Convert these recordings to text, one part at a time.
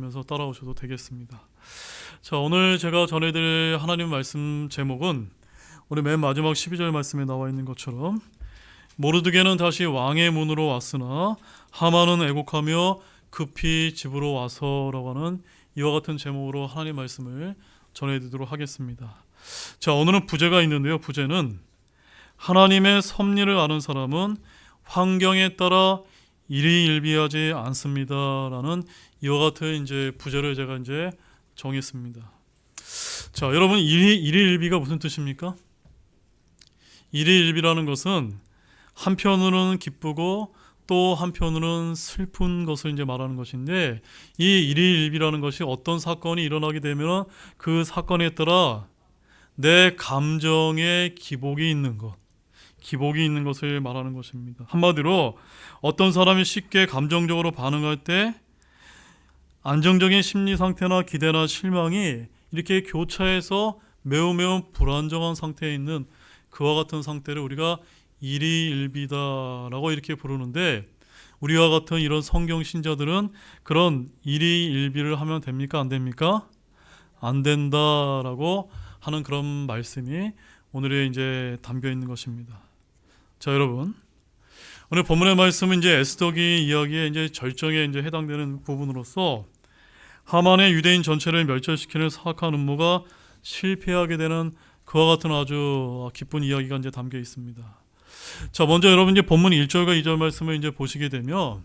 면서 따라오셔도 되겠습니다. 자, 오늘 제가 전해드릴 하나님 말씀 제목은 우리 맨 마지막 12절 말씀에 나와 있는 것처럼 모르드게는 다시 왕의 문으로 왔으나 하만은 애곡하며 급히 집으로 와서라고 하는 이와 같은 제목으로 하나님 말씀을 전해드리도록 하겠습니다. 자, 오늘은 부제가 있는데요. 부제는 하나님의 섭리를 아는 사람은 환경에 따라 일희일비하지 않습니다라는 이와 같은 이제 부제를 제가 이제 정했습니다. 자, 여러분 일희일비가 무슨 뜻입니까? 일희일비라는 것은 한편으로는 기쁘고 또 한편으로는 슬픈 것을 이제 말하는 것인데, 이 일희일비라는 것이 어떤 사건이 일어나게 되면 그 사건에 따라 내 감정에 기복이 있는 것을 말하는 것입니다. 한마디로 어떤 사람이 쉽게 감정적으로 반응할 때 안정적인 심리 상태나 기대나 실망이 이렇게 교차해서 매우 불안정한 상태에 있는 그와 같은 상태를 우리가 일희일비다라고 이렇게 부르는데, 우리와 같은 이런 성경 신자들은 그런 일희일비를 하면 됩니까? 안 됩니까? 안 된다라고 하는 그런 말씀이 오늘에 이제 담겨 있는 것입니다. 자, 여러분, 오늘 본문의 말씀은 이제 에스더기 이야기의 이제 절정에 이제 해당되는 부분으로서 하만의 유대인 전체를 멸절시키는 사악한 음모가 실패하게 되는 그와 같은 아주 기쁜 이야기가 이제 담겨 있습니다. 자, 먼저 여러분 이제 본문 1절과 2절 말씀을 이제 보시게 되면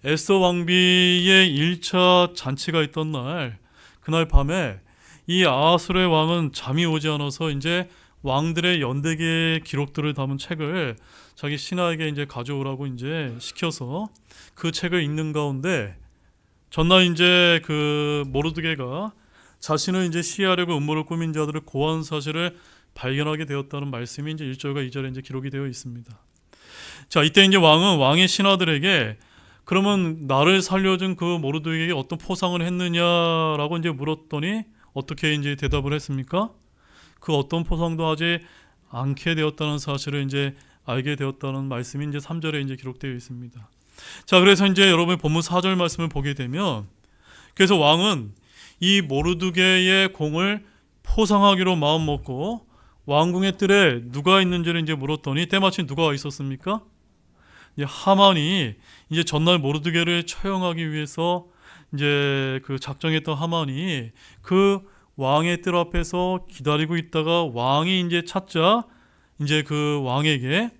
에스더 왕비의 1차 잔치가 있던 날, 그날 밤에 이 아하수르의 왕은 잠이 오지 않아서 이제 왕들의 연대기의 기록들을 담은 책을 자기 신하에게 이제 가져오라고 이제 시켜서 그 책을 읽는 가운데 전날 이제 그 모르드게가 자신을 이제 시해하려고 음모를 꾸민 자들을 고한 사실을 발견하게 되었다는 말씀이 이제 1절과 2절에 이제 기록이 되어 있습니다. 자, 이때 이제 왕은 왕의 신하들에게 그러면 나를 살려준 그 모르드게에게 어떤 포상을 했느냐라고 이제 물었더니 어떻게 이제 대답을 했습니까? 그 어떤 포상도 하지 않게 되었다는 사실을 이제 알게 되었다는 말씀이 이제 3절에 이제 기록되어 있습니다. 자, 그래서 이제 여러분의 본문 4절 말씀을 보게 되면, 그래서 왕은 이 모르드게의 공을 포상하기로 마음 먹고 왕궁의 뜰에 누가 있는지를 이제 물었더니 때마침 누가 있었습니까? 이제 하만이 이제 전날 모르드게를 처형하기 위해서 이제 그 작정했던 하만이 그 왕의 뜰 앞에서 기다리고 있다가 왕이 이제 찾자 이제 그 왕에게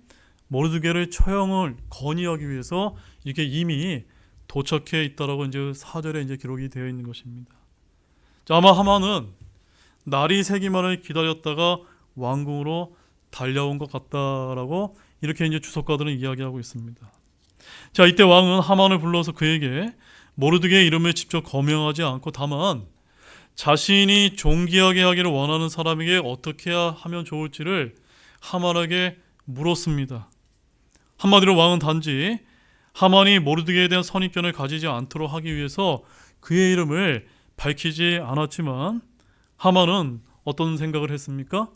모르드게를 처형을 건의하기 위해서 이렇게 이미 도착해 있다라고 이제 4절에 이제 기록이 되어 있는 것입니다. 자, 아마 하만은 날이 새기만을 기다렸다가 왕궁으로 달려온 것 같다라고 이렇게 이제 주석가들은 이야기하고 있습니다. 자, 이때 왕은 하만을 불러서 그에게 모르드게의 이름을 직접 거명하지 않고 다만 자신이 존귀하게 하기를 원하는 사람에게 어떻게 하면 좋을지를 하만에게 물었습니다. 한마디로 왕은 단지 하만이 모르드게에 대한 선입견을 가지지 않도록 하기 위해서 그의 이름을 밝히지 않았지만, 하만은 어떤 생각을 했습니까?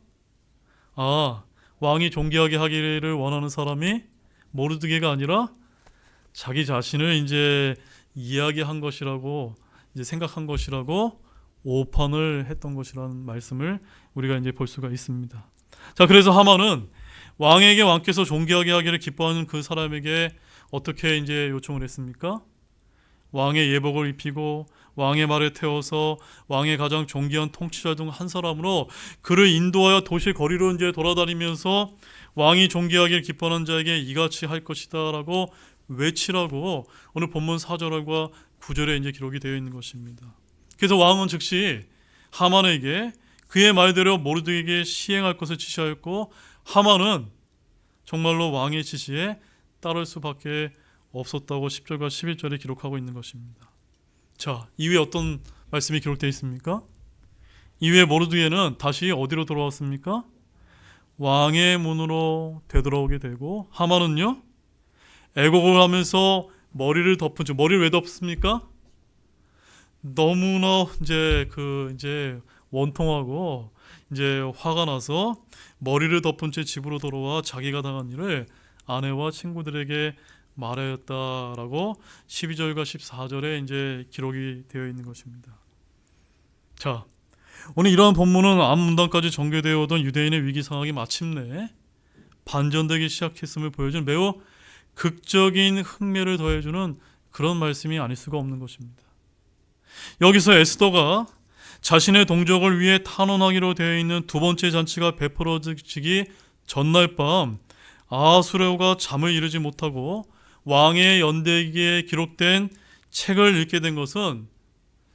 아, 왕이 존귀하게 하기를 원하는 사람이 모르드게가 아니라 자기 자신을 이제 이야기한 것이라고 이제 생각한 것이라고 오판을 했던 것이라는 말씀을 우리가 이제 볼 수가 있습니다. 자, 그래서 하만은 왕에게 왕께서 존귀하게 하기를 기뻐하는 그 사람에게 어떻게 이제 요청을 했습니까? 왕의 예복을 입히고 왕의 말에 태워서 왕의 가장 존귀한 통치자 중 한 사람으로 그를 인도하여 도시 거리로 이제 돌아다니면서 왕이 존귀하기를 기뻐하는 자에게 이같이 할 것이다라고 외치라고 오늘 본문 4절과 9절에 이제 기록이 되어 있는 것입니다. 그래서 왕은 즉시 하만에게 그의 말대로 모르드게에게 시행할 것을 지시하였고, 하만은 정말로 왕의 지시에 따를 수밖에 없었다고 10절과 11절에 기록하고 있는 것입니다. 자, 이후에 어떤 말씀이 기록되어 있습니까? 이후에 모르드게는 다시 어디로 돌아왔습니까? 왕의 문으로 되돌아오게 되고, 하만은요 애곡을 하면서 머리를 덮은 채, 머리를 왜 덮습니까? 너무나 이제 원통하고 이제 화가 나서 머리를 덮은 채 집으로 돌아와 자기가 당한 일을 아내와 친구들에게 말하였다라고 12절과 14절에 이제 기록이 되어 있는 것입니다. 자, 오늘 이러한 본문은 앞 문단까지 전개되어 오던 유대인의 위기 상황이 마침내 반전되기 시작했음을 보여준 매우 극적인 흥미를 더해주는 그런 말씀이 아닐 수가 없는 것입니다. 여기서 에스더가 자신의 동족을 위해 탄원하기로 되어 있는 두 번째 잔치가 베풀어지기 전날 밤 아하수에로가 잠을 이루지 못하고 왕의 연대기에 기록된 책을 읽게 된 것은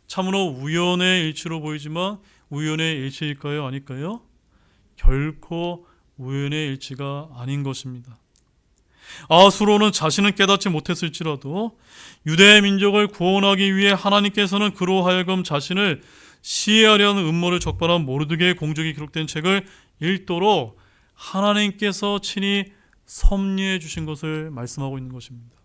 참으로 우연의 일치로 보이지만 우연의 일치일까요? 아닐까요? 결코 우연의 일치가 아닌 것입니다. 아하수로는 자신은 깨닫지 못했을지라도 유대 민족을 구원하기 위해 하나님께서는 그로 하여금 자신을 시해하려는 음모를 적발한 모르드게의 공적이 기록된 책을 읽도록 하나님께서 친히 섭리해 주신 것을 말씀하고 있는 것입니다.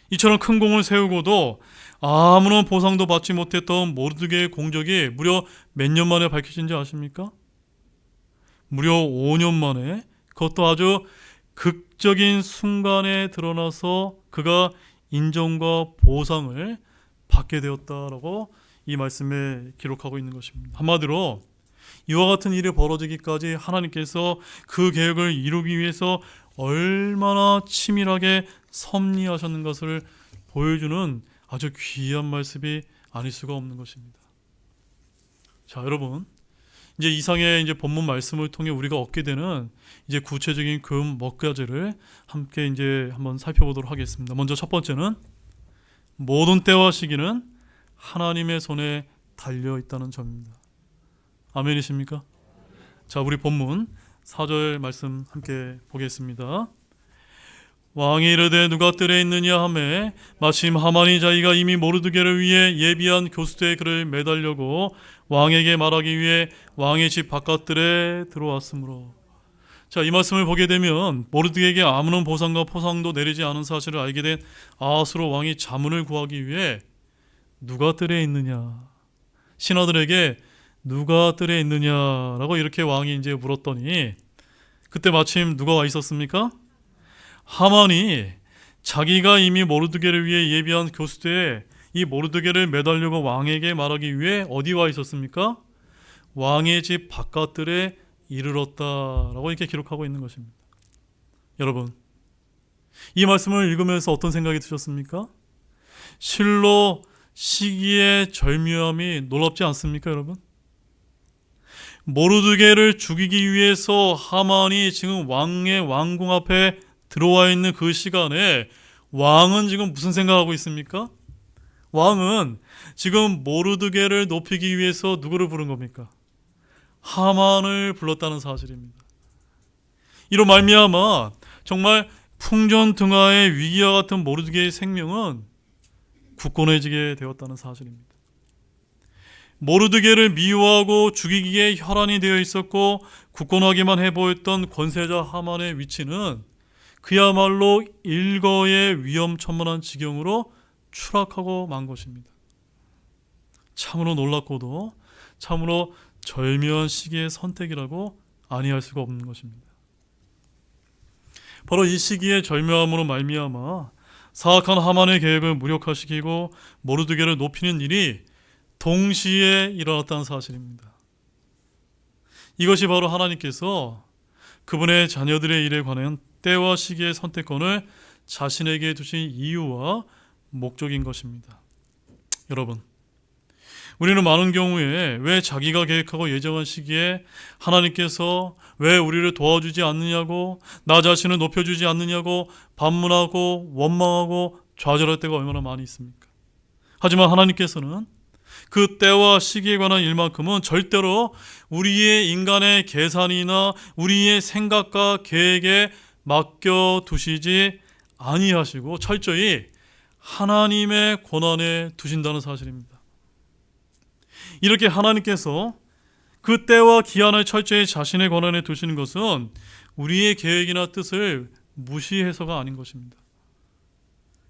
이처럼 큰 공을 세우고도 아무런 보상도 받지 못했던 모르드게의 공적이 무려 몇 년 만에 밝혀진지 아십니까? 무려 5년 만에, 그것도 아주 극적인 순간에 드러나서 그가 인정과 보상을 받게 되었다라고 이 말씀에 기록하고 있는 것입니다. 한마디로 이와 같은 일이 벌어지기까지 하나님께서 그 계획을 이루기 위해서 얼마나 치밀하게 섭리하셨는 것을 보여주는 아주 귀한 말씀이 아닐 수가 없는 것입니다. 자, 여러분, 이제 이상의 이제 본문 말씀을 통해 우리가 얻게 되는 이제 구체적인 교훈 몇 가지를 함께 이제 한번 살펴보도록 하겠습니다. 먼저 첫 번째는 모든 때와 시기는 하나님의 손에 달려 있다는 점입니다. 아멘이십니까? 자, 우리 본문 4절 말씀 함께 보겠습니다. 왕이 이르되 누가 뜰에 있느냐 하매 마침 하만이 자기가 이미 모르드게를 위해 예비한 교수대에 그를 매달려고 왕에게 말하기 위해 왕의 집 바깥들에 들어왔으므로. 자, 이 말씀을 보게 되면 모르드게에게 아무런 보상과 포상도 내리지 않은 사실을 알게 된 아하수로 왕이 자문을 구하기 위해 누가 뜰에 있느냐, 신하들에게 누가 뜰에 있느냐라고 이렇게 왕이 이제 물었더니 그때 마침 누가 와 있었습니까? 하만이 자기가 이미 모르드게를 위해 예비한 교수대에 이 모르드게를 매달려고 왕에게 말하기 위해 어디 와 있었습니까? 왕의 집 바깥들에 이르렀다라고 이렇게 기록하고 있는 것입니다. 여러분, 이 말씀을 읽으면서 어떤 생각이 드셨습니까? 실로 시기의 절묘함이 놀랍지 않습니까, 여러분? 모르드게를 죽이기 위해서 하만이 지금 왕의 왕궁 앞에 들어와 있는 그 시간에 왕은 지금 무슨 생각하고 있습니까? 왕은 지금 모르드게를 높이기 위해서 누구를 부른 겁니까? 하만을 불렀다는 사실입니다. 이로 말미암아 정말 풍전등화의 위기와 같은 모르드게의 생명은 굳건해지게 되었다는 사실입니다. 모르드게를 미워하고 죽이기에 혈안이 되어 있었고 굳건하기만 해 보였던 권세자 하만의 위치는 그야말로 일거의 위험천만한 지경으로 추락하고 만 것입니다. 참으로 놀랍고도 참으로 절묘한 시기의 선택이라고 아니할 수가 없는 것입니다. 바로 이 시기의 절묘함으로 말미암아 사악한 하만의 계획을 무력화시키고 모르드게를 높이는 일이 동시에 일어났다는 사실입니다. 이것이 바로 하나님께서 그분의 자녀들의 일에 관한 때와 시기의 선택권을 자신에게 두신 이유와 목적인 것입니다. 여러분, 우리는 많은 경우에 왜 자기가 계획하고 예정한 시기에 하나님께서 왜 우리를 도와주지 않느냐고, 나 자신을 높여주지 않느냐고 반문하고 원망하고 좌절할 때가 얼마나 많이 있습니까? 하지만 하나님께서는 그 때와 시기에 관한 일만큼은 절대로 우리의 인간의 계산이나 우리의 생각과 계획에 맡겨두시지 아니하시고 철저히 하나님의 권한에 두신다는 사실입니다. 이렇게 하나님께서 그 때와 기한을 철저히 자신의 권한에 두시는 것은 우리의 계획이나 뜻을 무시해서가 아닌 것입니다.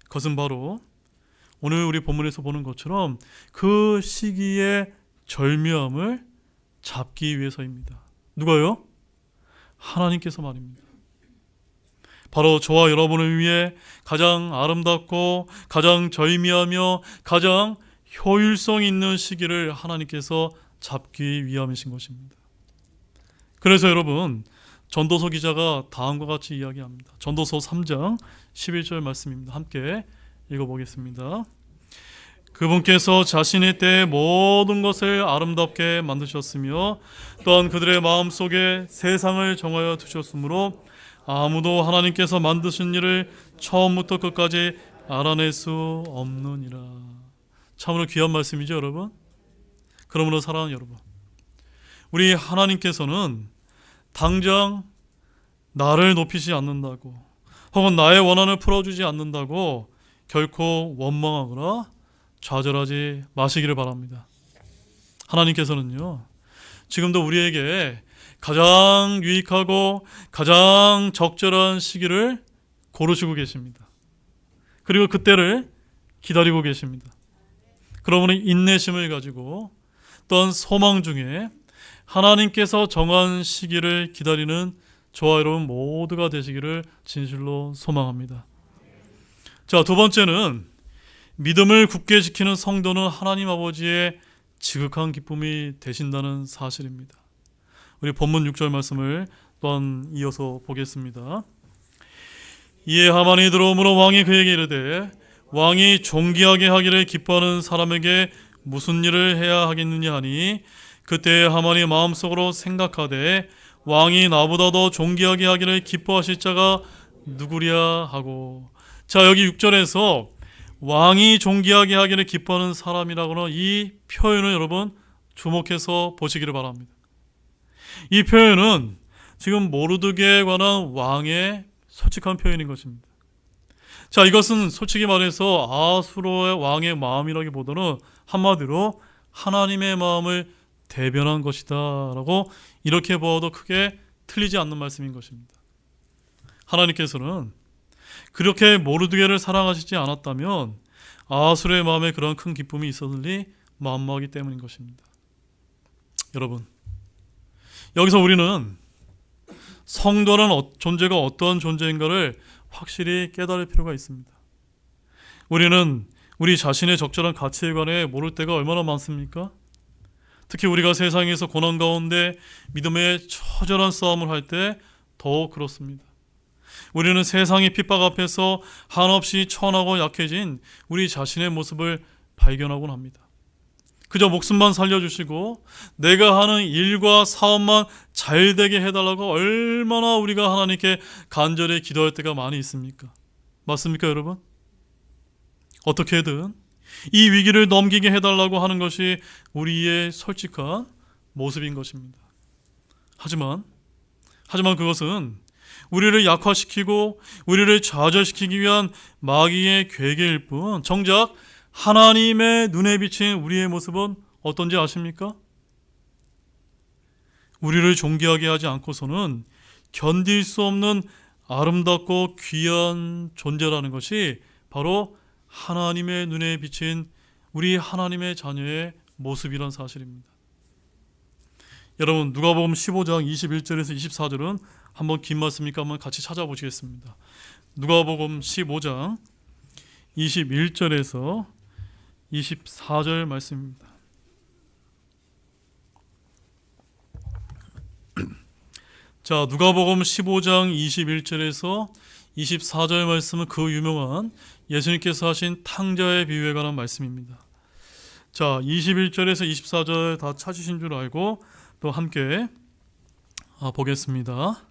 그것은 바로 오늘 우리 본문에서 보는 것처럼 그 시기의 절묘함을 잡기 위해서입니다. 누가요? 하나님께서 말입니다. 바로 저와 여러분을 위해 가장 아름답고 가장 절미하며 가장 효율성 있는 시기를 하나님께서 잡기 위함이신 것입니다. 그래서 여러분, 전도서 기자가 다음과 같이 이야기합니다. 전도서 3장 11절 말씀입니다. 함께 읽어보겠습니다. 그분께서 자신의 때에 모든 것을 아름답게 만드셨으며 또한 그들의 마음속에 세상을 정하여 두셨으므로 아무도 하나님께서 만드신 일을 처음부터 끝까지 알아낼 수 없느니라. 참으로 귀한 말씀이죠, 여러분. 그러므로 사랑하는 여러분, 우리 하나님께서는 당장 나를 높이지 않는다고 혹은 나의 원한을 풀어주지 않는다고 결코 원망하거나 좌절하지 마시기를 바랍니다. 하나님께서는요, 지금도 우리에게 가장 유익하고 가장 적절한 시기를 고르시고 계십니다. 그리고 그때를 기다리고 계십니다. 그러므로 인내심을 가지고 또한 소망 중에 하나님께서 정한 시기를 기다리는 저와 여러분 모두가 되시기를 진실로 소망합니다. 자, 두 번째는 믿음을 굳게 지키는 성도는 하나님 아버지의 지극한 기쁨이 되신다는 사실입니다. 우리 본문 6절 말씀을 또한 이어서 보겠습니다. 이에 하만이 들어오므로 왕이 그에게 이르되 왕이 존귀하게 하기를 기뻐하는 사람에게 무슨 일을 해야 하겠느냐 하니 그때 하만이 마음속으로 생각하되 왕이 나보다 더 존귀하게 하기를 기뻐하실 자가 누구랴 하고. 자, 여기 6절에서 왕이 존귀하게 하기를 기뻐하는 사람이라고는 이 표현을 여러분 주목해서 보시기를 바랍니다. 이 표현은 지금 모르드게에 관한 왕의 솔직한 표현인 것입니다. 자, 이것은 솔직히 말해서 아수르의 왕의 마음이라기보다는 한마디로 하나님의 마음을 대변한 것이다 라고 이렇게 보아도 크게 틀리지 않는 말씀인 것입니다. 하나님께서는 그렇게 모르드게를 사랑하시지 않았다면 아수르의 마음에 그런 큰 기쁨이 있었을 리 만무하기 때문인 것입니다. 여러분, 여기서 우리는 성도라는 존재가 어떠한 존재인가를 확실히 깨달을 필요가 있습니다. 우리는 우리 자신의 적절한 가치에 관해 모를 때가 얼마나 많습니까? 특히 우리가 세상에서 고난 가운데 믿음의 처절한 싸움을 할 때 더욱 그렇습니다. 우리는 세상의 핍박 앞에서 한없이 천하고 약해진 우리 자신의 모습을 발견하곤 합니다. 그저 목숨만 살려주시고 내가 하는 일과 사업만 잘되게 해달라고 얼마나 우리가 하나님께 간절히 기도할 때가 많이 있습니까? 맞습니까, 여러분? 어떻게든 이 위기를 넘기게 해달라고 하는 것이 우리의 솔직한 모습인 것입니다. 하지만 그것은 우리를 약화시키고 우리를 좌절시키기 위한 마귀의 괴계일 뿐, 정작 하나님의 눈에 비친 우리의 모습은 어떤지 아십니까? 우리를 존귀하게 하지 않고서는 견딜 수 없는 아름답고 귀한 존재라는 것이 바로 하나님의 눈에 비친 우리 하나님의 자녀의 모습이란 사실입니다. 여러분, 누가복음 15장 21절에서 24절은 한번 긴 말씀이니까 한번 같이 찾아보시겠습니다. 누가복음 15장 21절에서 24절 말씀입니다. 자, 누가복음 15장 21절에서 24절 말씀은 그 유명한 예수님께서 하신 탕자의 비유에 관한 말씀입니다. 자, 21절에서 24절 다 찾으신 줄 알고 또 함께 보겠습니다.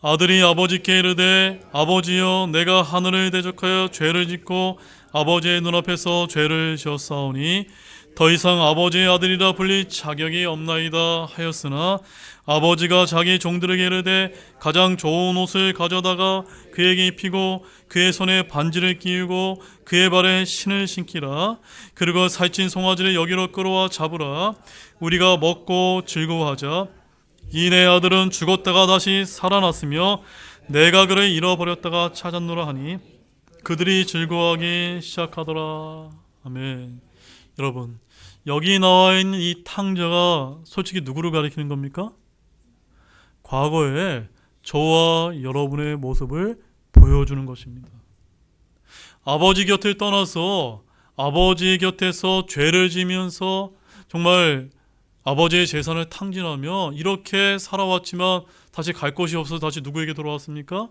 아들이 아버지께 이르되 아버지여, 내가 하늘을 대적하여 죄를 짓고 아버지의 눈앞에서 죄를 지었사오니 더 이상 아버지의 아들이라 불릴 자격이 없나이다 하였으나 아버지가 자기 종들에게 이르되 가장 좋은 옷을 가져다가 그에게 입히고 그의 손에 반지를 끼우고 그의 발에 신을 신기라. 그리고 살찐 송아지를 여기로 끌어와 잡으라. 우리가 먹고 즐거워하자. 이 내 아들은 죽었다가 다시 살아났으며 내가 그를 잃어버렸다가 찾았노라 하니 그들이 즐거워하기 시작하더라. 아멘. 여러분, 여기 나와 있는 이 탕자가 솔직히 누구를 가리키는 겁니까? 과거에 저와 여러분의 모습을 보여주는 것입니다. 아버지 곁을 떠나서 아버지 곁에서 죄를 지면서 정말 아버지의 재산을 탕진하며 이렇게 살아왔지만 다시 갈 곳이 없어서 다시 누구에게 돌아왔습니까?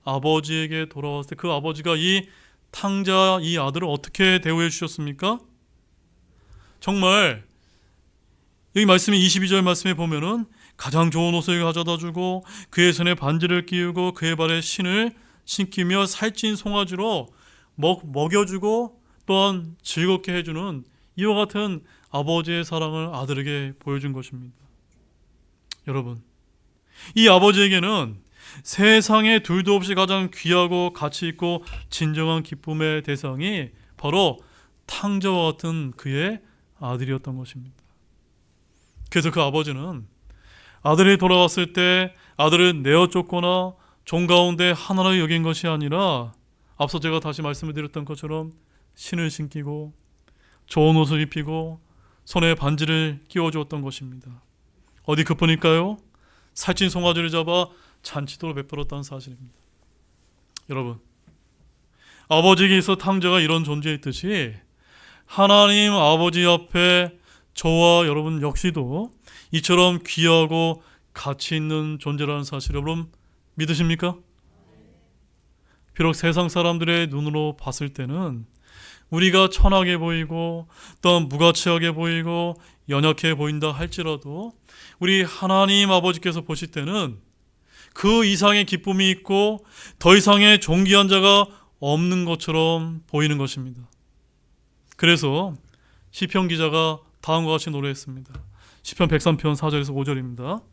아버지에게 돌아왔을 때 그 아버지가 이 탕자 이 아들을 어떻게 대우해 주셨습니까? 정말 여기 말씀이 22절 말씀에 보면은 가장 좋은 옷을 가져다 주고 그의 손에 반지를 끼우고 그의 발에 신을 신기며 살찐 송아지로 먹여주고 또한 즐겁게 해주는 이와 같은 아버지의 사랑을 아들에게 보여준 것입니다. 여러분, 이 아버지에게는 세상에 둘도 없이 가장 귀하고 가치 있고 진정한 기쁨의 대상이 바로 탕자와 같은 그의 아들이었던 것입니다. 그래서 그 아버지는 아들이 돌아왔을 때 아들을 내어 쫓거나 종 가운데 하나로 여긴 것이 아니라 앞서 제가 다시 말씀을 드렸던 것처럼 신을 신기고 좋은 옷을 입히고 손에 반지를 끼워주었던 것입니다. 어디 그뿐일까요? 살찐 송아지를 잡아 잔치도 베풀었다는 사실입니다. 여러분, 아버지에게 있어 탕자가 이런 존재였듯이 하나님 아버지 앞에 저와 여러분 역시도 이처럼 귀하고 가치 있는 존재라는 사실 여러분 믿으십니까? 비록 세상 사람들의 눈으로 봤을 때는 우리가 천하게 보이고 또한 무가치하게 보이고 연약해 보인다 할지라도 우리 하나님 아버지께서 보실 때는 그 이상의 기쁨이 있고 더 이상의 존귀한 자가 없는 것처럼 보이는 것입니다. 그래서 시편 기자가 다음과 같이 노래했습니다. 시편 103편 4절에서 5절입니다.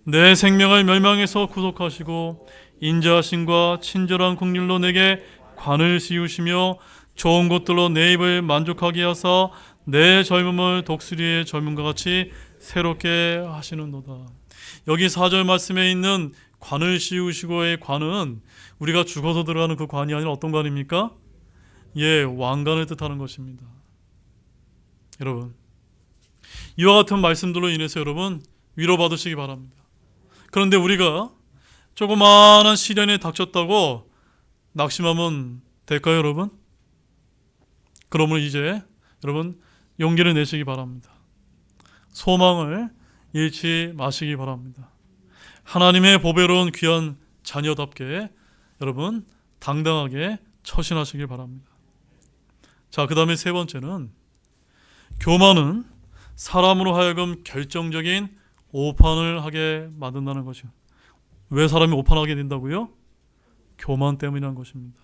내 생명을 멸망에서 구속하시고 인자하심과 친절한 긍휼로 내게 관을 씌우시며 좋은 것들로 내 입을 만족하게 하사 내 젊음을 독수리의 젊음과 같이 새롭게 하시는도다. 여기 4절 말씀에 있는 관을 씌우시고의 관은 우리가 죽어서 들어가는 그 관이 아니라 어떤 관입니까? 예, 왕관을 뜻하는 것입니다. 여러분, 이와 같은 말씀들로 인해서 여러분 위로받으시기 바랍니다. 그런데 우리가 조그마한 시련에 닥쳤다고 낙심하면 될까요, 여러분? 그러면 이제 여러분 용기를 내시기 바랍니다. 소망을 잃지 마시기 바랍니다. 하나님의 보배로운 귀한 자녀답게 여러분 당당하게 처신하시길 바랍니다. 자, 그 다음에 세 번째는 교만은 사람으로 하여금 결정적인 오판을 하게 만든다는 것이요. 왜 사람이 오판하게 된다고요? 교만 때문이라는 것입니다.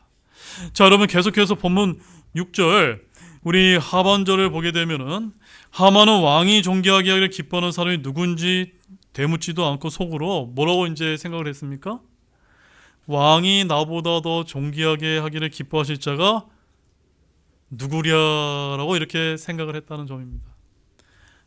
자, 여러분 계속해서 본문 6절 우리 하반절을 보게 되면은 하만은 왕이 존귀하게 하기를 기뻐하는 사람이 누군지 대묻지도 않고 속으로 뭐라고 이제 생각을 했습니까? 왕이 나보다 더 존귀하게 하기를 기뻐하실 자가 누구랴라고 이렇게 생각을 했다는 점입니다.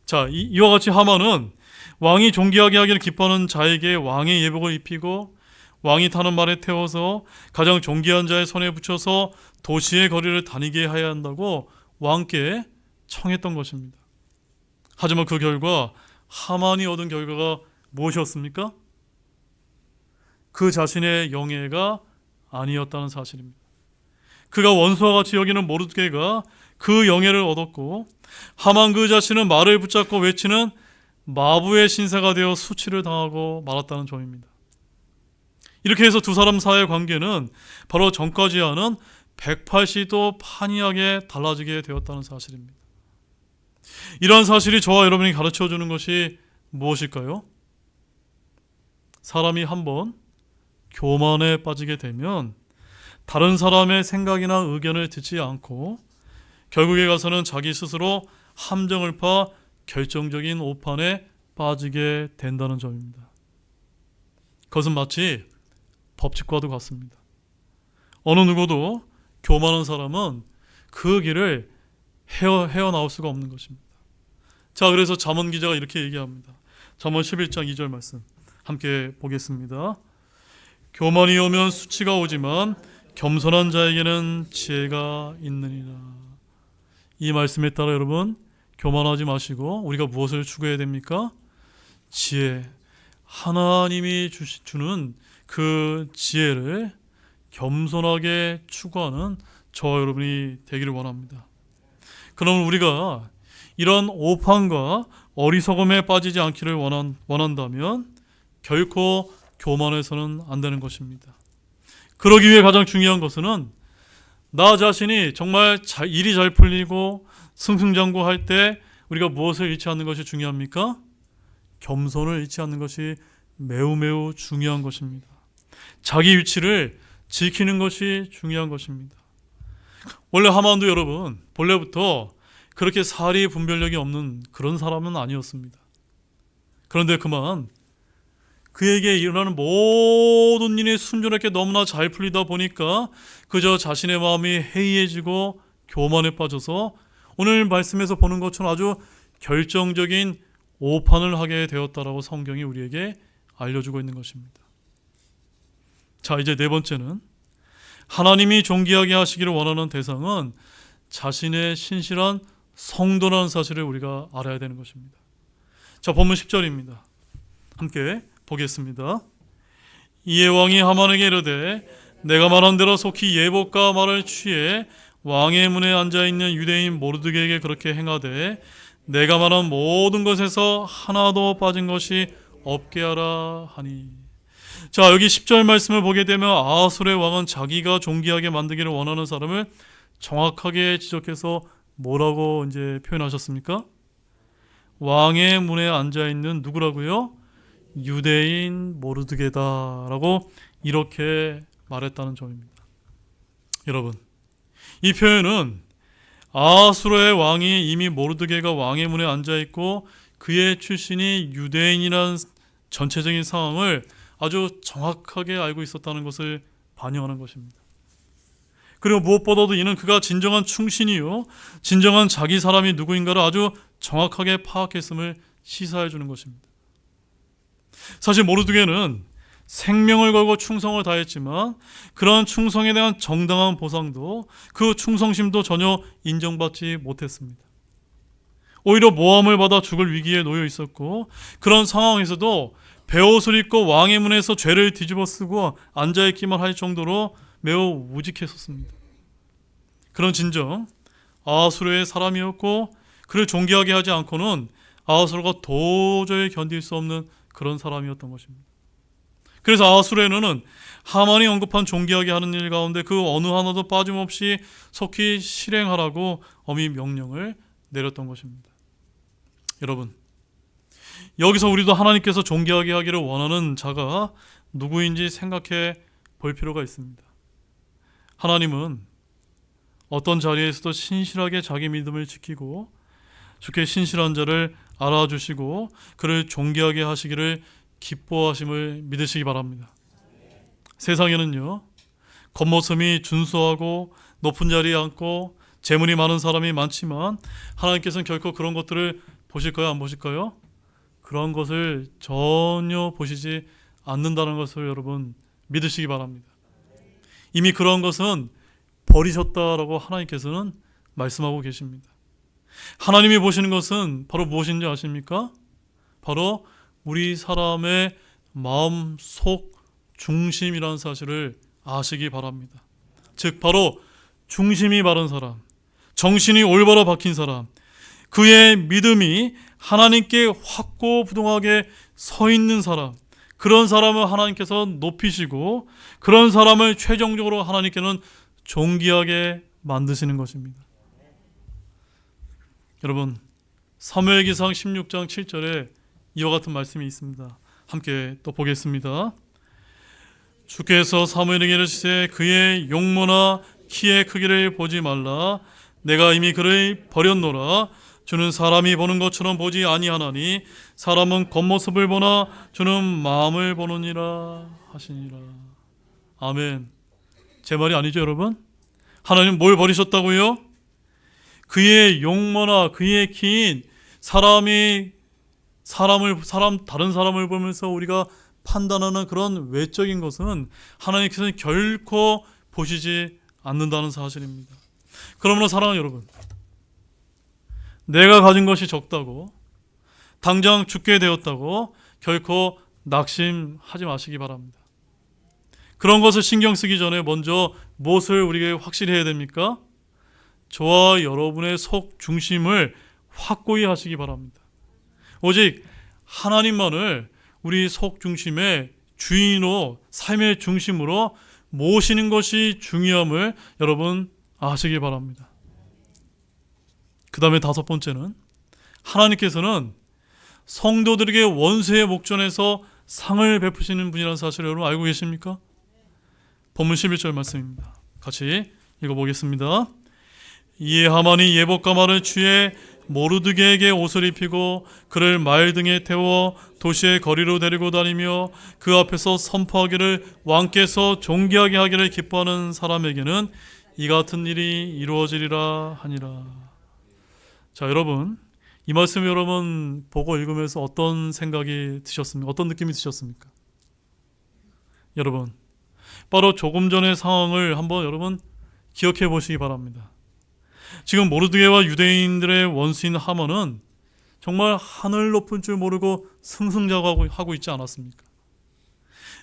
자, 이와 같이 하만은 왕이 존귀하게 하기를 기뻐하는 자에게 왕의 예복을 입히고 왕이 타는 말에 태워서 가장 존귀한 자의 손에 붙여서 도시의 거리를 다니게 해야 한다고 왕께 청했던 것입니다. 하지만 그 결과 하만이 얻은 결과가 무엇이었습니까? 그 자신의 영예가 아니었다는 사실입니다. 그가 원수와 같이 여기는 모르드게가 그 영예를 얻었고 하만 그 자신은 말을 붙잡고 외치는 마부의 신사가 되어 수치를 당하고 말았다는 점입니다. 이렇게 해서 두 사람 사이의 관계는 바로 전까지와는 180도 판이하게 달라지게 되었다는 사실입니다. 이러한 사실이 저와 여러분이 가르쳐주는 것이 무엇일까요? 사람이 한번 교만에 빠지게 되면 다른 사람의 생각이나 의견을 듣지 않고 결국에 가서는 자기 스스로 함정을 파 결정적인 오판에 빠지게 된다는 점입니다. 그것은 마치 법칙과도 같습니다. 어느 누구도 교만한 사람은 그 길을 헤어나올 수가 없는 것입니다. 자, 그래서 잠언 기자가 이렇게 얘기합니다. 잠언 11장 2절 말씀 함께 보겠습니다. 교만이 오면 수치가 오지만 겸손한 자에게는 지혜가 있느니라. 이 말씀에 따라 여러분 교만하지 마시고 우리가 무엇을 추구해야 됩니까? 지혜, 하나님이 주는 그 지혜를 겸손하게 추구하는 저와 여러분이 되기를 원합니다. 그럼 우리가 이런 오판과 어리석음에 빠지지 않기를 원한다면 결코 교만해서는 안 되는 것입니다. 그러기 위해 가장 중요한 것은 나 자신이 정말 일이 잘 풀리고 승승장구할 때 우리가 무엇을 잃지 않는 것이 중요합니까? 겸손을 잃지 않는 것이 매우 매우 중요한 것입니다. 자기 위치를 지키는 것이 중요한 것입니다. 원래 하만도 여러분 본래부터 그렇게 사리 분별력이 없는 그런 사람은 아니었습니다. 그런데 그만 그에게 일어나는 모든 일이 순조롭게 너무나 잘 풀리다 보니까 그저 자신의 마음이 해이해지고 교만에 빠져서 오늘 말씀에서 보는 것처럼 아주 결정적인 오판을 하게 되었다라고 성경이 우리에게 알려주고 있는 것입니다. 자, 이제 네 번째는 하나님이 존귀하게 하시기를 원하는 대상은 자신의 신실한 성도라는 사실을 우리가 알아야 되는 것입니다. 자, 본문 10절입니다. 함께 보겠습니다. 이에 왕이 하만에게 이르되 내가 말한 대로 속히 예복과 말을 취해 왕의 문에 앉아있는 유대인 모르드게에게 그렇게 행하되 내가 말한 모든 것에서 하나도 빠진 것이 없게 하라 하니. 자, 여기 10절 말씀을 보게 되면 아하술의 왕은 자기가 존귀하게 만들기를 원하는 사람을 정확하게 지적해서 뭐라고 이제 표현하셨습니까? 왕의 문에 앉아있는 누구라고요? 유대인 모르드게다라고 이렇게 말했다는 점입니다. 여러분, 이 표현은 아하수르의 왕이 이미 모르드게가 왕의 문에 앉아있고 그의 출신이 유대인이라는 전체적인 상황을 아주 정확하게 알고 있었다는 것을 반영하는 것입니다. 그리고 무엇보다도 이는 그가 진정한 충신이요 진정한 자기 사람이 누구인가를 아주 정확하게 파악했음을 시사해 주는 것입니다. 사실 모르드게는 생명을 걸고 충성을 다했지만 그러한 충성에 대한 정당한 보상도 그 충성심도 전혀 인정받지 못했습니다. 오히려 모함을 받아 죽을 위기에 놓여 있었고 그런 상황에서도 베옷을 입고 왕의 문에서 죄를 뒤집어 쓰고 앉아있기만 할 정도로 매우 우직했었습니다. 그런 진정 아하수르의 사람이었고 그를 존귀하게 하지 않고는 아하수르가 도저히 견딜 수 없는 그런 사람이었던 것입니다. 그래서 아하수르에는 하만이 언급한 존귀하게 하는 일 가운데 그 어느 하나도 빠짐없이 속히 실행하라고 엄히 명령을 내렸던 것입니다. 여러분, 여기서 우리도 하나님께서 존귀하게 하기를 원하는 자가 누구인지 생각해 볼 필요가 있습니다. 하나님은 어떤 자리에서도 신실하게 자기 믿음을 지키고 주께 신실한 자를 알아주시고 그를 존귀하게 하시기를 기뻐하심을 믿으시기 바랍니다. 세상에는요, 겉모습이 준수하고 높은 자리에 앉고 재물이 많은 사람이 많지만 하나님께서는 결코 그런 것들을 보실까요? 안 보실까요? 그런 것을 전혀 보시지 않는다는 것을 여러분 믿으시기 바랍니다. 이미 그런 것은 버리셨다라고 하나님께서는 말씀하고 계십니다. 하나님이 보시는 것은 바로 무엇인지 아십니까? 바로 우리 사람의 마음 속 중심이라는 사실을 아시기 바랍니다. 즉 바로 중심이 바른 사람, 정신이 올바로 박힌 사람, 그의 믿음이 하나님께 확고부동하게 서 있는 사람, 그런 사람을 하나님께서 높이시고 그런 사람을 최종적으로 하나님께는 존귀하게 만드시는 것입니다. 여러분, 사무엘기상 16장 7절에 이와 같은 말씀이 있습니다. 함께 또 보겠습니다. 주께서 사무엘에게 이르시되 그의 용모나 키의 크기를 보지 말라. 내가 이미 그를 버렸노라. 주는 사람이 보는 것처럼 보지 아니하나니 사람은 겉모습을 보나 주는 마음을 보느니라 하시니라. 아멘. 제 말이 아니죠, 여러분? 하나님 뭘 버리셨다고요? 그의 용모나 그의 키인 다른 사람을 보면서 우리가 판단하는 그런 외적인 것은 하나님께서는 결코 보시지 않는다는 사실입니다. 그러므로 사랑하는 여러분, 내가 가진 것이 적다고 당장 죽게 되었다고 결코 낙심하지 마시기 바랍니다. 그런 것을 신경 쓰기 전에 먼저 무엇을 우리가 확실히 해야 됩니까? 저와 여러분의 속 중심을 확고히 하시기 바랍니다. 오직 하나님만을 우리 속 중심의 주인으로, 삶의 중심으로 모시는 것이 중요함을 여러분 아시기 바랍니다. 그 다음에 다섯 번째는, 하나님께서는 성도들에게 원수의 목전에서 상을 베푸시는 분이라는 사실을 여러분 알고 계십니까? 본문 11절 말씀입니다. 같이 읽어보겠습니다. 이에 하만이 예복과 말을 취해 모르드게에게 옷을 입히고 그를 말 등에 태워 도시의 거리로 데리고 다니며 그 앞에서 선포하기를 왕께서 존귀하게 하기를 기뻐하는 사람에게는 이 같은 일이 이루어지리라 하니라. 자, 여러분, 이 말씀 여러분 보고 읽으면서 어떤 생각이 드셨습니까? 어떤 느낌이 드셨습니까? 여러분, 바로 조금 전의 상황을 한번 여러분 기억해 보시기 바랍니다. 지금 모르드게와 유대인들의 원수인 하만은 정말 하늘 높은 줄 모르고 승승장구하고 있지 않았습니까?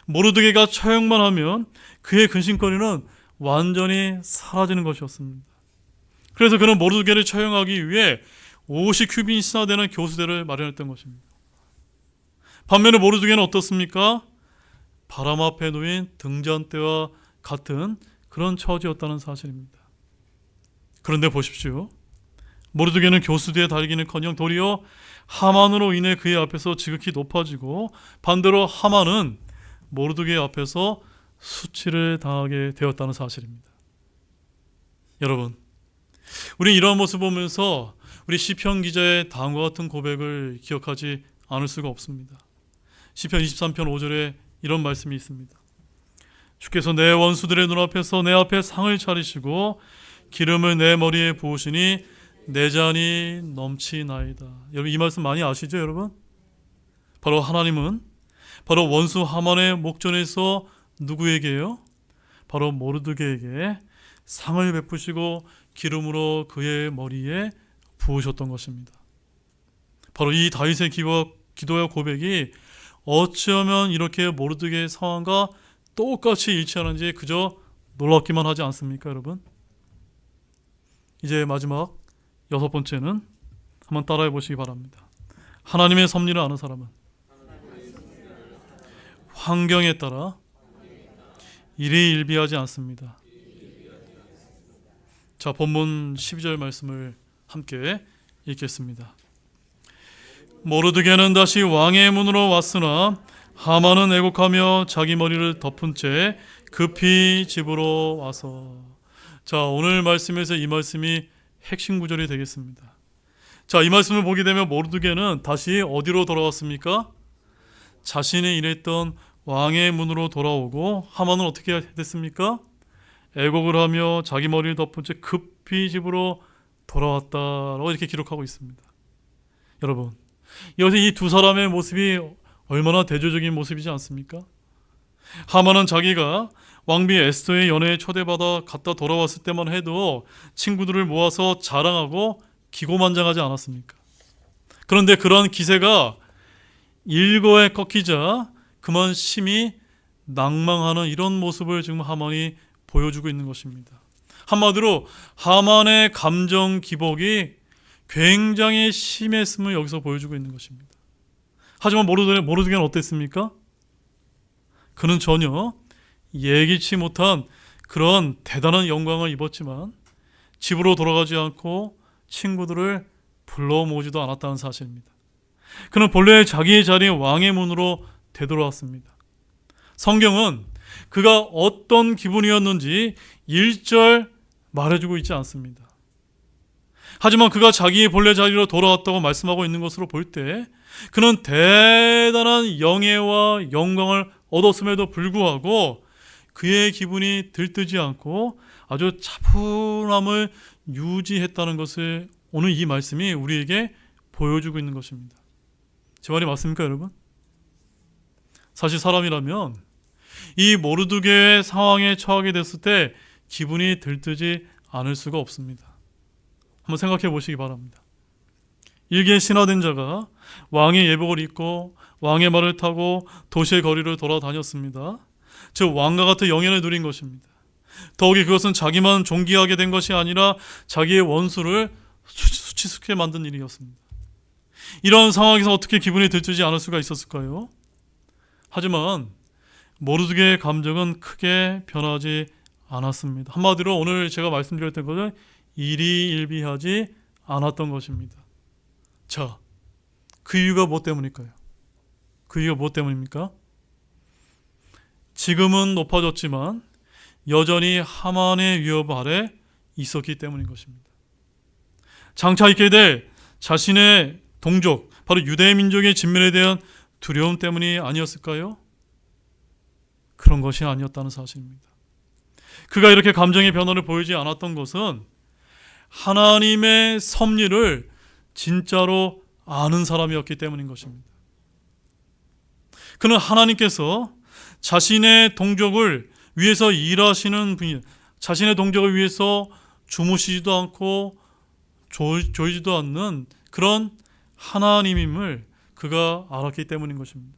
모르드게가 처형만 하면 그의 근심거리는 완전히 사라지는 것이었습니다. 그래서 그는 모르드게를 처형하기 위해 50큐빗이나 되는 교수대를 마련했던 것입니다. 반면에 모르드게는 어떻습니까? 바람 앞에 놓인 등잔대와 같은 그런 처지였다는 사실입니다. 그런데 보십시오. 모르드게는 교수대에 달기는커녕 도리어 하만으로 인해 그의 앞에서 지극히 높아지고, 반대로 하만은 모르드게 앞에서 수치를 당하게 되었다는 사실입니다. 여러분, 우리 이러한 모습을 보면서 우리 시편 기자의 다음과 같은 고백을 기억하지 않을 수가 없습니다. 시편 23편 5절에 이런 말씀이 있습니다. 주께서 내 원수들의 눈앞에서 내 앞에 상을 차리시고 기름을 내 머리에 부으시니 내 잔이 넘치나이다. 여러분, 이 말씀 많이 아시죠, 여러분? 바로 하나님은 바로 원수 하만의 목전에서 누구에게요? 바로 모르드게에게 상을 베푸시고 기름으로 그의 머리에 부으셨던 것입니다. 바로 이 다윗의 기도와 고백이 어찌하면 이렇게 모르드게의 상황과 똑같이 일치하는지 그저 놀랍기만 하지 않습니까, 여러분? 이제 마지막 여섯 번째는 한번 따라해 보시기 바랍니다. 하나님의 섭리를 아는 사람은 환경에 따라 일희일비하지 않습니다. 자, 본문 12절 말씀을 함께 읽겠습니다. 모르드게는 다시 왕의 문으로 왔으나 하만은 애곡하며 자기 머리를 덮은 채 급히 집으로 와서. 자, 오늘 말씀에서 이 말씀이 핵심 구절이 되겠습니다. 자, 이 말씀을 보게 되면 모르드게는 다시 어디로 돌아왔습니까? 자신이 일했던 왕의 문으로 돌아오고, 하만은 어떻게 됐습니까? 애곡을 하며 자기 머리를 덮은 채 급히 집으로 돌아왔다라고 이렇게 기록하고 있습니다. 여러분, 여기서 이 두 사람의 모습이 얼마나 대조적인 모습이지 않습니까? 하만은 자기가 왕비 에스더의 연회에 초대받아 갔다 돌아왔을 때만 해도 친구들을 모아서 자랑하고 기고만장하지 않았습니까? 그런데 그러한 기세가 일거에 꺾이자 그만 심히 낭망하는 이런 모습을 지금 하만이 보여주고 있는 것입니다. 한마디로 하만의 감정 기복이 굉장히 심했음을 여기서 보여주고 있는 것입니다. 하지만 모르드게는 어땠습니까? 그는 전혀 예기치 못한 그런 대단한 영광을 입었지만 집으로 돌아가지 않고 친구들을 불러 모으지도 않았다는 사실입니다. 그는 본래 자기의 자리에 왕의 문으로 되돌아왔습니다. 성경은 그가 어떤 기분이었는지 1절 말해주고 있지 않습니다. 하지만 그가 자기의 본래 자리로 돌아왔다고 말씀하고 있는 것으로 볼 때 그는 대단한 영예와 영광을 얻었음에도 불구하고 그의 기분이 들뜨지 않고 아주 차분함을 유지했다는 것을 오늘 이 말씀이 우리에게 보여주고 있는 것입니다. 제 말이 맞습니까, 여러분? 사실 사람이라면 이 모르드게의 상황에 처하게 됐을 때 기분이 들뜨지 않을 수가 없습니다. 한번 생각해 보시기 바랍니다. 일개 신하된 자가 왕의 예복을 입고 왕의 말을 타고 도시의 거리를 돌아다녔습니다. 즉 왕과 같은 영예를 누린 것입니다. 더욱이 그것은 자기만 존귀하게 된 것이 아니라 자기의 원수를 수치스럽게 만든 일이었습니다. 이런 상황에서 어떻게 기분이 들뜨지 않을 수가 있었을까요? 하지만 모르드게의 감정은 크게 변하지 않았습니다. 한마디로 오늘 제가 말씀드렸던 것은 일희일비하지 않았던 것입니다. 자, 그 이유가 무엇 때문일까요? 그 이유가 무엇 때문입니까? 지금은 높아졌지만 여전히 하만의 위협 아래 있었기 때문인 것입니다. 장차 있게 될 자신의 동족, 바로 유대 민족의 진멸에 대한 두려움 때문이 아니었을까요? 그런 것이 아니었다는 사실입니다. 그가 이렇게 감정의 변화를 보이지 않았던 것은 하나님의 섭리를 진짜로 아는 사람이었기 때문인 것입니다. 그는 하나님께서 자신의 동족을 위해서 일하시는 분이, 자신의 동족을 위해서 주무시지도 않고 조이지도 않는 그런 하나님임을 그가 알았기 때문인 것입니다.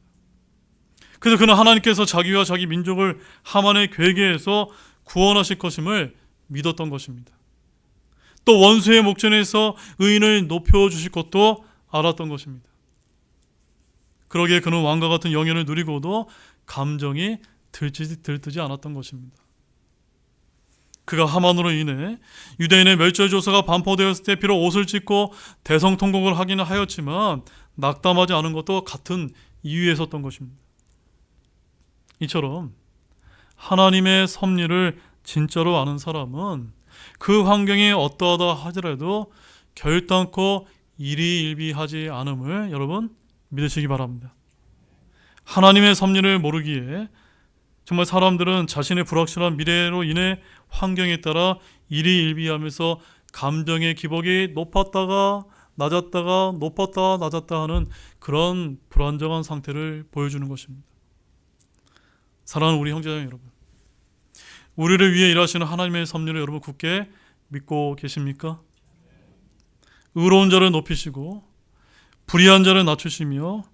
그래서 그는 하나님께서 자기와 자기 민족을 하만의 괴계에서 구원하실 것임을 믿었던 것입니다. 또 원수의 목전에서 의인을 높여주실 것도 알았던 것입니다. 그러기에 그는 왕과 같은 영예를 누리고도 감정이 들뜨지 않았던 것입니다. 그가 하만으로 인해 유대인의 멸절조사가 반포되었을 때 비록 옷을 찢고 대성통곡을 하기는 하였지만 낙담하지 않은 것도 같은 이유에 섰던 것입니다. 이처럼 하나님의 섭리를 진짜로 아는 사람은 그 환경이 어떠하다 하더라도 결단코 일희일비하지 않음을 여러분 믿으시기 바랍니다. 하나님의 섭리를 모르기에 정말 사람들은 자신의 불확실한 미래로 인해 환경에 따라 일희일비하면서 감정의 기복이 높았다가 낮았다가 높았다 낮았다 하는 그런 불안정한 상태를 보여주는 것입니다. 사랑하는 우리 형제자매 여러분, 우리를 위해 일하시는 하나님의 섭리를 여러분 굳게 믿고 계십니까? 의로운 자를 높이시고 불의한 자를 낮추시며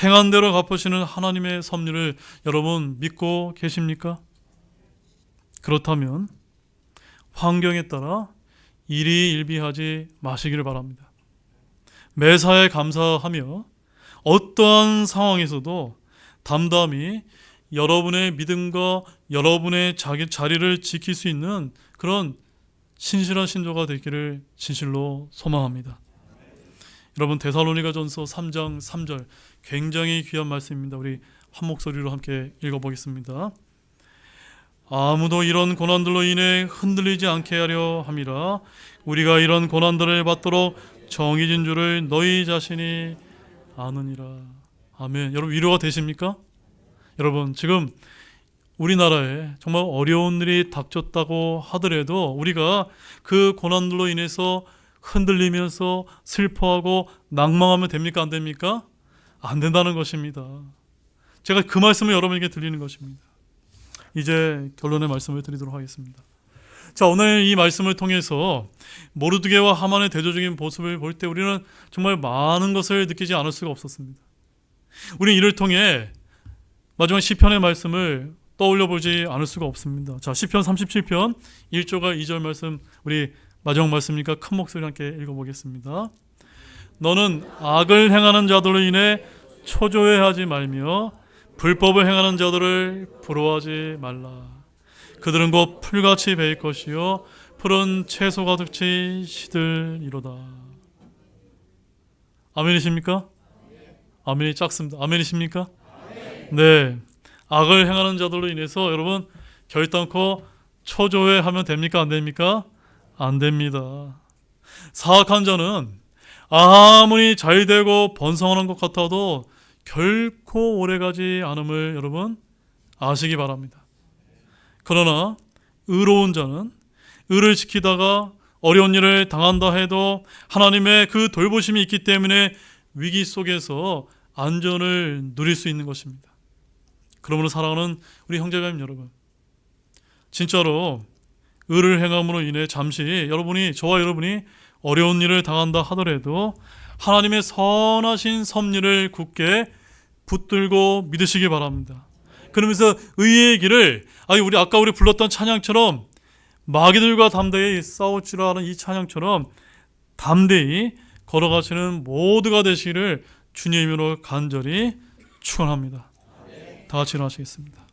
행한 대로 갚으시는 하나님의 섭리를 여러분 믿고 계십니까? 그렇다면 환경에 따라 일희일비하지 마시기를 바랍니다. 매사에 감사하며 어떠한 상황에서도 담담히 여러분의 믿음과 여러분의 자기 자리를 지킬 수 있는 그런 신실한 신조가 되기를 진실로 소망합니다. 여러분 데살로니가전서 3장 3절 굉장히 귀한 말씀입니다. 우리 한 목소리로 함께 읽어보겠습니다. 아무도 이런 고난들로 인해 흔들리지 않게 하려 함이라. 우리가 이런 고난들을 받도록 정의진 줄을 너희 자신이 아느니라. 아멘. 여러분 위로가 되십니까? 여러분 지금 우리나라에 정말 어려운 일이 닥쳤다고 하더라도 우리가 그 고난들로 인해서 흔들리면서 슬퍼하고 낭망하면 됩니까? 안 됩니까? 안 된다는 것입니다. 제가 그 말씀을 여러분에게 드리는 것입니다. 이제 결론의 말씀을 드리도록 하겠습니다. 자, 오늘 이 말씀을 통해서 모르드게와 하만의 대조적인 모습을 볼 때 우리는 정말 많은 것을 느끼지 않을 수가 없었습니다. 우리는 이를 통해 마지막 시편의 말씀을 떠올려 보지 않을 수가 없습니다. 자, 시편 37편 1절과 2절 말씀, 우리 마지막 말씀이니까 큰 목소리로 함께 읽어보겠습니다. 너는 악을 행하는 자들로 인해 초조해하지 말며 불법을 행하는 자들을 부러워하지 말라. 그들은 곧 풀같이 베일 것이요 푸른 채소 가득히 시들이로다. 아멘이십니까? 아멘이 작습니다. 아멘이십니까? 네, 악을 행하는 자들로 인해서 여러분 결단코 초조해하면 됩니까? 안 됩니까? 안 됩니다. 사악한 자는 아무리 잘되고 번성하는 것 같아도 결코 오래가지 않음을 여러분 아시기 바랍니다. 그러나 의로운 자는 의를 지키다가 어려운 일을 당한다 해도 하나님의 그 돌보심이 있기 때문에 위기 속에서 안전을 누릴 수 있는 것입니다. 그러므로 사랑하는 우리 형제자매 여러분, 진짜로 의를 행함으로 인해 잠시 저와 여러분이 어려운 일을 당한다 하더라도 하나님의 선하신 섭리를 굳게 붙들고 믿으시기 바랍니다. 그러면서 의의 길을 우리 아까 불렀던 찬양처럼 마귀들과 담대히 싸우지라 하는 이 찬양처럼 담대히 걸어가시는 모두가 되시기를 주님으로 간절히 축원합니다. 다 같이 일어나시겠습니다.